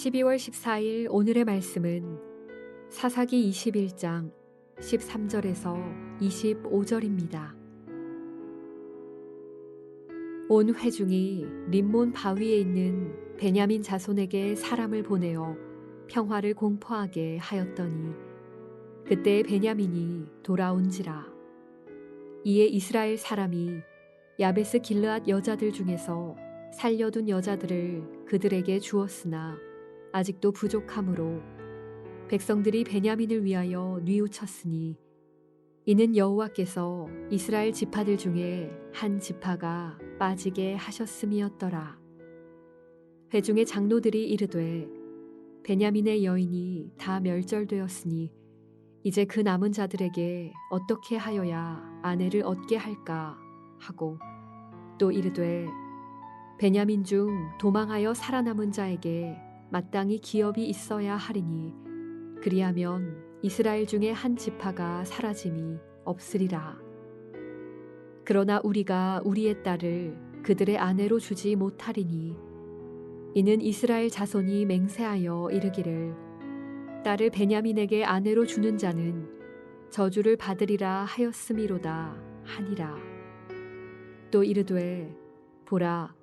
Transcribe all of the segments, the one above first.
12월 14일 오늘의 말씀은 사사기 21장 13절에서 25절입니다. 온 회중이 림몬 바위에 있는 베냐민 자손에게 사람을 보내어 평화를 공포하게 하였더니 그때 베냐민이 돌아온지라. 이에 이스라엘 사람이 야베스 길르앗 여자들 중에서 살려둔 여자들을 그들에게 주었으나 아직도 부족하므로 백성들이 베냐민을 위하여 뉘우쳤으니 이는 여호와께서 이스라엘 지파들 중에 한 지파가 빠지게 하셨음이었더라. 회중의 장로들이 이르되 베냐민의 여인이 다 멸절되었으니 이제 그 남은 자들에게 어떻게 하여야 아내를 얻게 할까 하고 또 이르되 베냐민 중 도망하여 살아남은 자에게 마땅히 기업이 있어야 하리니 그리하면 이스라엘 중에 한 지파가 사라짐이 없으리라. 그러나 우리가 우리의 딸을 그들의 아내로 주지 못하리니 이는 이스라엘 자손이 맹세하여 이르기를 딸을 베냐민에게 아내로 주는 자는 저주를 받으리라 하였음이로다 하니라. 또 이르되 보라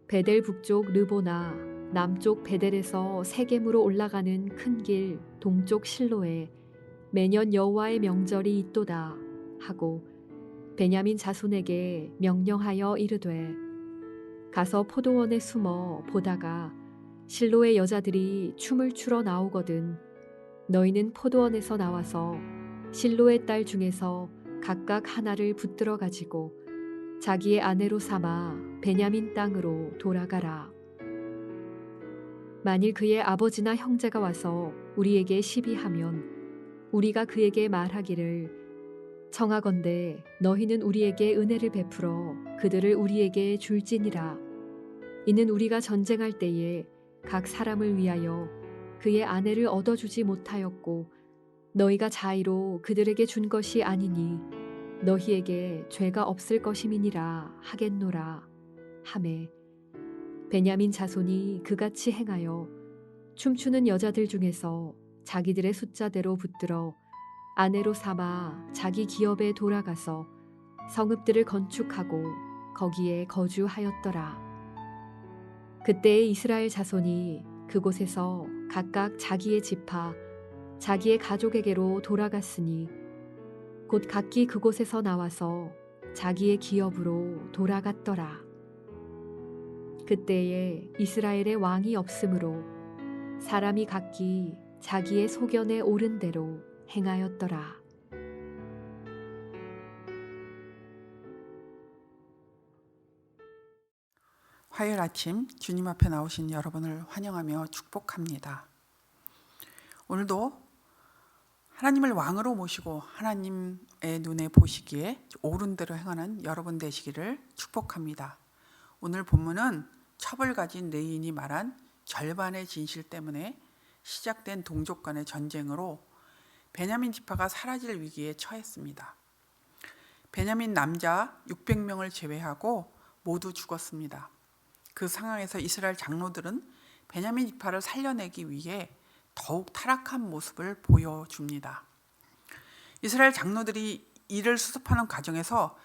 베델 북쪽 르보나 남쪽 베델에서 세겜으로 올라가는 큰 길 동쪽 실로에 매년 여호와의 명절이 있도다 하고 베냐민 자손에게 명령하여 이르되 가서 포도원에 숨어 보다가 실로의 여자들이 춤을 추러 나오거든 너희는 포도원에서 나와서 실로의 딸 중에서 각각 하나를 붙들어 가지고 자기의 아내로 삼아 베냐민 땅으로 돌아가라. 만일 그의 아버지나 형제가 와서 우리에게 시비하면 우리가 그에게 말하기를 청하건대 너희는 우리에게 은혜를 베풀어 그들을 우리에게 줄지니라. 이는 우리가 전쟁할 때에 각 사람을 위하여 그의 아내를 얻어주지 못하였고 너희가 자의로 그들에게 준 것이 아니니 너희에게 죄가 없을 것임이니라 하겠노라 하매 베냐민 자손이 그같이 행하여 춤추는 여자들 중에서 자기들의 숫자대로 붙들어 아내로 삼아 자기 기업에 돌아가서 성읍들을 건축하고 거기에 거주하였더라. 그때에 이스라엘 자손이 그곳에서 각각 자기의 지파 자기의 가족에게로 돌아갔으니 곧 각기 그곳에서 나와서 자기의 기업으로 돌아갔더라. 그때에 이스라엘의 왕이 없으므로 사람이 각기 자기의 소견에 옳은 대로 행하였더라. 화요일 아침 주님 앞에 나오신 여러분을 환영하며 축복합니다. 오늘도 하나님을 왕으로 모시고 하나님의 눈에 보시기에 옳은 대로 행하는 여러분 되시기를 축복합니다. 오늘 본문은 첩을 가진 레인이 말한 절반의 진실 때문에 시작된 동족 간의 전쟁으로 베냐민 지파가 사라질 위기에 처했습니다. 베냐민 남자 600명을 제외하고 모두 죽었습니다. 그 상황에서 이스라엘 장로들은 베냐민 지파를 살려내기 위해 더욱 타락한 모습을 보여줍니다. 이스라엘 장로들이 이를 수습하는 과정에서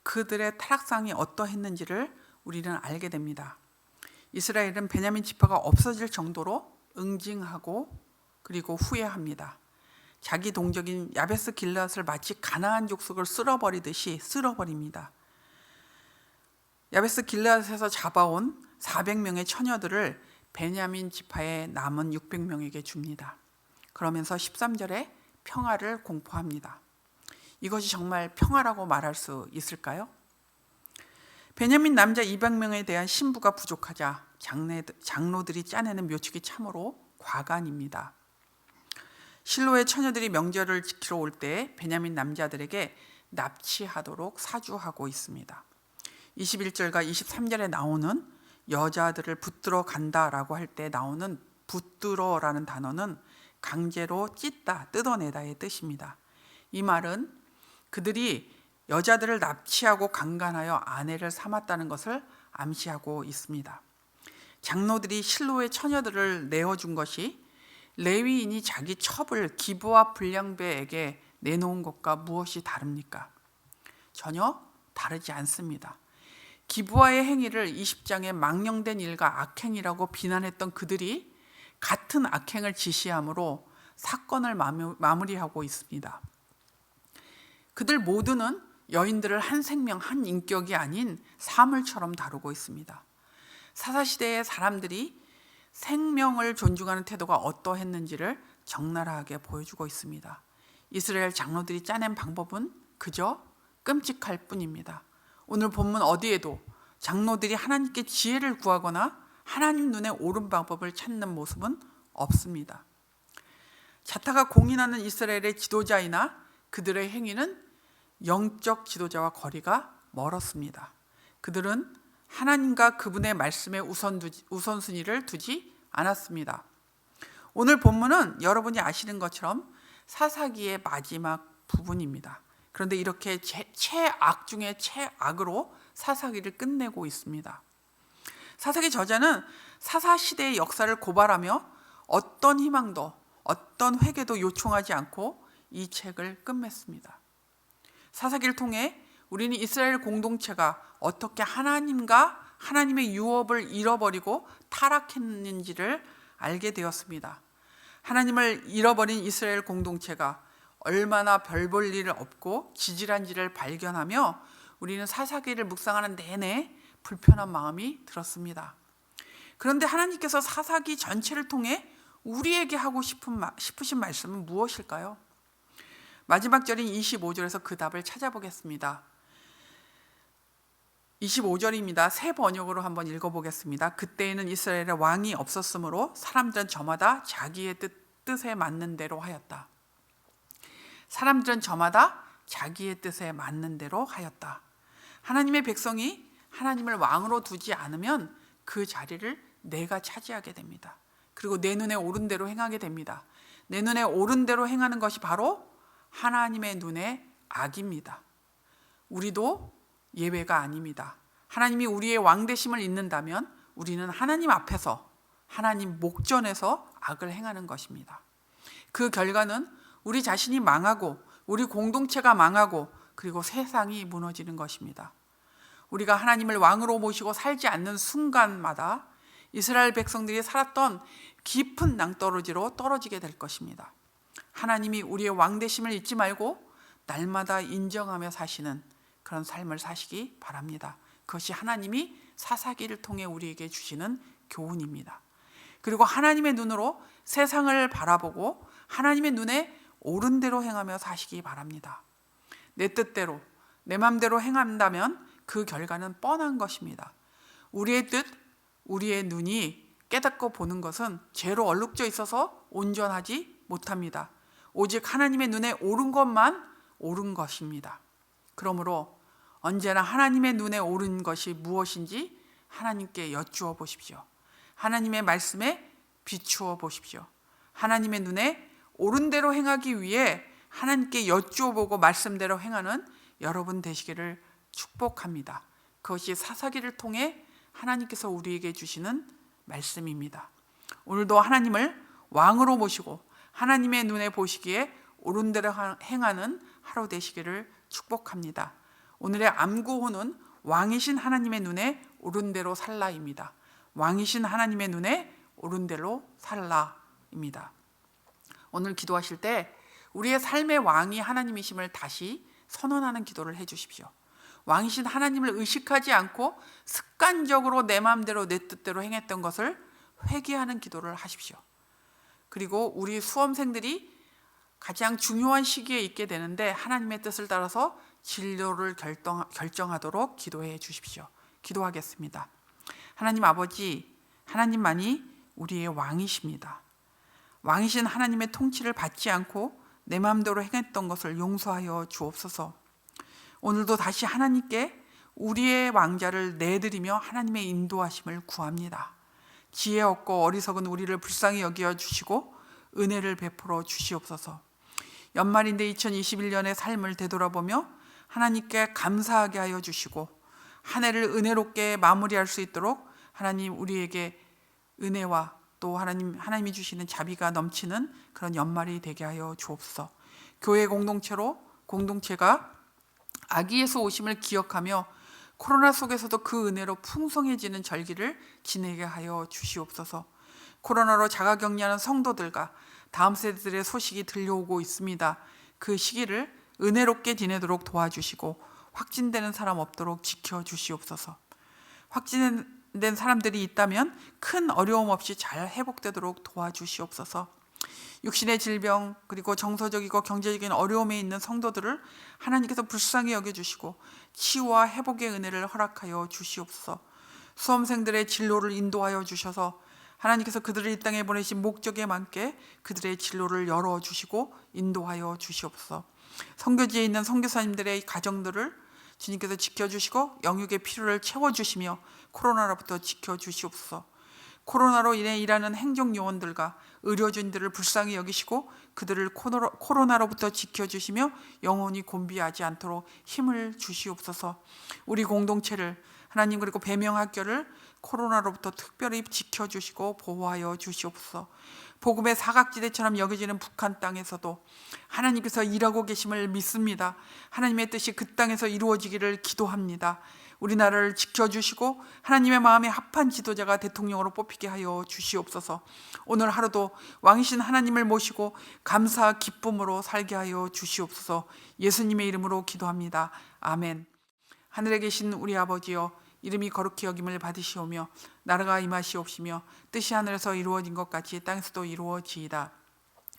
그들의 타락상이 어떠했는지를 우리는 알게 됩니다. 이스라엘은 베냐민 지파가 없어질 정도로 응징하고 그리고 후회합니다. 자기 동족인 야베스 길르앗을 마치 가나안 족속을 쓸어버리듯이 쓸어버립니다. 야베스 길르앗에서 잡아온 400명의 처녀들을 베냐민 지파의 남은 600명에게 줍니다. 그러면서 13절에 평화를 공포합니다. 이것이 정말 평화라고 말할 수 있을까요? 베냐민 남자 200명에 대한 신부가 부족하자 장로들이 짜내는 묘책이 참으로 과간입니다. 실로의 처녀들이 명절을 지키러 올 때 베냐민 남자들에게 납치하도록 사주하고 있습니다. 21절과 23절에 나오는 여자들을 붙들어 간다라고 할 때 나오는 붙들어라는 단어는 강제로 찢다, 뜯어내다의 뜻입니다. 이 말은 그들이 여자들을 납치하고 강간하여 아내를 삼았다는 것을 암시하고 있습니다. 장로들이 실로의 처녀들을 내어준 것이 레위인이 자기 첩을 기브와 불량배에게 내놓은 것과 무엇이 다릅니까? 전혀 다르지 않습니다. 기브와의 행위를 20장의 망령된 일과 악행이라고 비난했던 그들이 같은 악행을 지시함으로 사건을 마무리하고 있습니다. 그들 모두는 여인들을 한 생명, 한 인격이 아닌 사물처럼 다루고 있습니다. 사사시대의 사람들이 생명을 존중하는 태도가 어떠했는지를 적나라하게 보여주고 있습니다. 이스라엘 장로들이 짜낸 방법은 그저 끔찍할 뿐입니다. 오늘 본문 어디에도 장로들이 하나님께 지혜를 구하거나 하나님 눈에 옳은 방법을 찾는 모습은 없습니다. 자타가 공인하는 이스라엘의 지도자이나 그들의 행위는 영적 지도자와 거리가 멀었습니다. 그들은 하나님과 그분의 말씀에 우선순위를 두지 않았습니다. 오늘 본문은 여러분이 아시는 것처럼 사사기의 마지막 부분입니다. 그런데 이렇게 최악 중에 최악으로 사사기를 끝내고 있습니다. 사사기 저자는 사사시대의 역사를 고발하며 어떤 희망도 어떤 회개도 요청하지 않고 이 책을 끝맺습니다. 사사기를 통해 우리는 이스라엘 공동체가 어떻게 하나님과 하나님의 유업을 잃어버리고 타락했는지를 알게 되었습니다. 하나님을 잃어버린 이스라엘 공동체가 얼마나 별 볼 일 없고 지질한지를 발견하며 우리는 사사기를 묵상하는 내내 불편한 마음이 들었습니다. 그런데 하나님께서 사사기 전체를 통해 우리에게 하고 싶으신 말씀은 무엇일까요? 마지막 절인 25절에서 그 답을 찾아보겠습니다. 25절입니다. 새 번역으로 한번 읽어보겠습니다. 그때에는 이스라엘에 왕이 없었으므로 사람들은 저마다 자기의 뜻에 맞는 대로 하였다. 사람들은 저마다 자기의 뜻에 맞는 대로 하였다. 하나님의 백성이 하나님을 왕으로 두지 않으면 그 자리를 내가 차지하게 됩니다. 그리고 내 눈에 옳은 대로 행하게 됩니다. 내 눈에 옳은 대로 행하는 것이 바로 하나님의 눈에 악입니다. 우리도 예외가 아닙니다. 하나님이 우리의 왕되심을 잊는다면 우리는 하나님 앞에서 하나님 목전에서 악을 행하는 것입니다. 그 결과는 우리 자신이 망하고 우리 공동체가 망하고 그리고 세상이 무너지는 것입니다. 우리가 하나님을 왕으로 모시고 살지 않는 순간마다 이스라엘 백성들이 살았던 깊은 낭떠러지로 떨어지게 될 것입니다. 하나님이 우리의 왕되심을 잊지 말고 날마다 인정하며 사시는 그런 삶을 사시기 바랍니다. 그것이 하나님이 사사기를 통해 우리에게 주시는 교훈입니다. 그리고 하나님의 눈으로 세상을 바라보고 하나님의 눈에 옳은 대로 행하며 사시기 바랍니다. 내 뜻대로 내 마음대로 행한다면 그 결과는 뻔한 것입니다. 우리의 뜻, 우리의 눈이 깨닫고 보는 것은 죄로 얼룩져 있어서 온전하지 못합니다. 오직 하나님의 눈에 옳은 것만 옳은 것입니다. 그러므로 언제나 하나님의 눈에 옳은 것이 무엇인지 하나님께 여쭈어 보십시오. 하나님의 말씀에 비추어 보십시오. 하나님의 눈에 옳은 대로 행하기 위해 하나님께 여쭈어 보고 말씀대로 행하는 여러분 되시기를 축복합니다. 그것이 사사기를 통해 하나님께서 우리에게 주시는 말씀입니다. 오늘도 하나님을 왕으로 모시고 하나님의 눈에 보시기에 옳은 대로 행하는 하루 되시기를 축복합니다. 오늘의 암구호는 왕이신 하나님의 눈에 옳은 대로 살라입니다. 왕이신 하나님의 눈에 옳은 대로 살라입니다. 오늘 기도하실 때 우리의 삶의 왕이 하나님이심을 다시 선언하는 기도를 해주십시오. 왕이신 하나님을 의식하지 않고 습관적으로 내 마음대로 내 뜻대로 행했던 것을 회개하는 기도를 하십시오. 그리고 우리 수험생들이 가장 중요한 시기에 있게 되는데 하나님의 뜻을 따라서 진로를 결정하도록 기도해 주십시오. 기도하겠습니다. 하나님 아버지, 하나님만이 우리의 왕이십니다. 왕이신 하나님의 통치를 받지 않고 내 마음대로 행했던 것을 용서하여 주옵소서. 오늘도 다시 하나님께 우리의 왕자를 내드리며 하나님의 인도하심을 구합니다. 지혜 없고 어리석은 우리를 불쌍히 여겨 주시고 은혜를 베풀어 주시옵소서. 연말인데 2021년의 삶을 되돌아보며 하나님께 감사하게 하여 주시고 한 해를 은혜롭게 마무리할 수 있도록 하나님 우리에게 은혜와 또 하나님이 주시는 자비가 넘치는 그런 연말이 되게 하여 주옵소서. 교회 공동체가 아기 예수 오심을 기억하며 코로나 속에서도 그 은혜로 풍성해지는 절기를 지내게 하여 주시옵소서. 코로나로 자가격리하는 성도들과 다음 세대들의 소식이 들려오고 있습니다. 그 시기를 은혜롭게 지내도록 도와주시고 확진되는 사람 없도록 지켜주시옵소서. 확진된 사람들이 있다면 큰 어려움 없이 잘 회복되도록 도와주시옵소서. 육신의 질병 그리고 정서적이고 경제적인 어려움에 있는 성도들을 하나님께서 불쌍히 여겨주시고 치유와 회복의 은혜를 허락하여 주시옵소서. 수험생들의 진로를 인도하여 주셔서 하나님께서 그들을 이 땅에 보내신 목적에 맞게 그들의 진로를 열어주시고 인도하여 주시옵소서. 선교지에 있는 선교사님들의 가정들을 주님께서 지켜주시고 영육의 필요를 채워주시며 코로나로부터 지켜주시옵소서. 코로나로 인해 일하는 행정요원들과 의료진들을 불쌍히 여기시고 그들을 코로나로부터 지켜주시며 영원히 곤비하지 않도록 힘을 주시옵소서. 우리 공동체를 하나님 그리고 배명학교를 코로나로부터 특별히 지켜주시고 보호하여 주시옵소서. 복음의 사각지대처럼 여겨지는 북한 땅에서도 하나님께서 일하고 계심을 믿습니다. 하나님의 뜻이 그 땅에서 이루어지기를 기도합니다. 우리나라를 지켜주시고 하나님의 마음에 합한 지도자가 대통령으로 뽑히게 하여 주시옵소서. 오늘 하루도 왕이신 하나님을 모시고 감사 기쁨으로 살게 하여 주시옵소서. 예수님의 이름으로 기도합니다. 아멘. 하늘에 계신 우리 아버지여, 이름이 거룩히 여김을 받으시오며 나라가 임하시옵시며 뜻이 하늘에서 이루어진 것 같이 땅에서도 이루어지이다.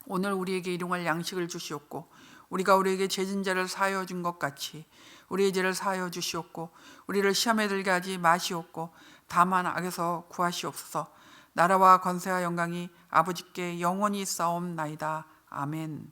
오늘 우리에게 일용할 양식을 주시옵고 우리가 우리에게 죄진 자를 사하여 준 것 같이 우리의 죄를 사하여 주시옵고 우리를 시험에 들게 하지 마시옵고 다만 악에서 구하시옵소서. 나라와 권세와 영광이 아버지께 영원히 있사옵나이다. 아멘.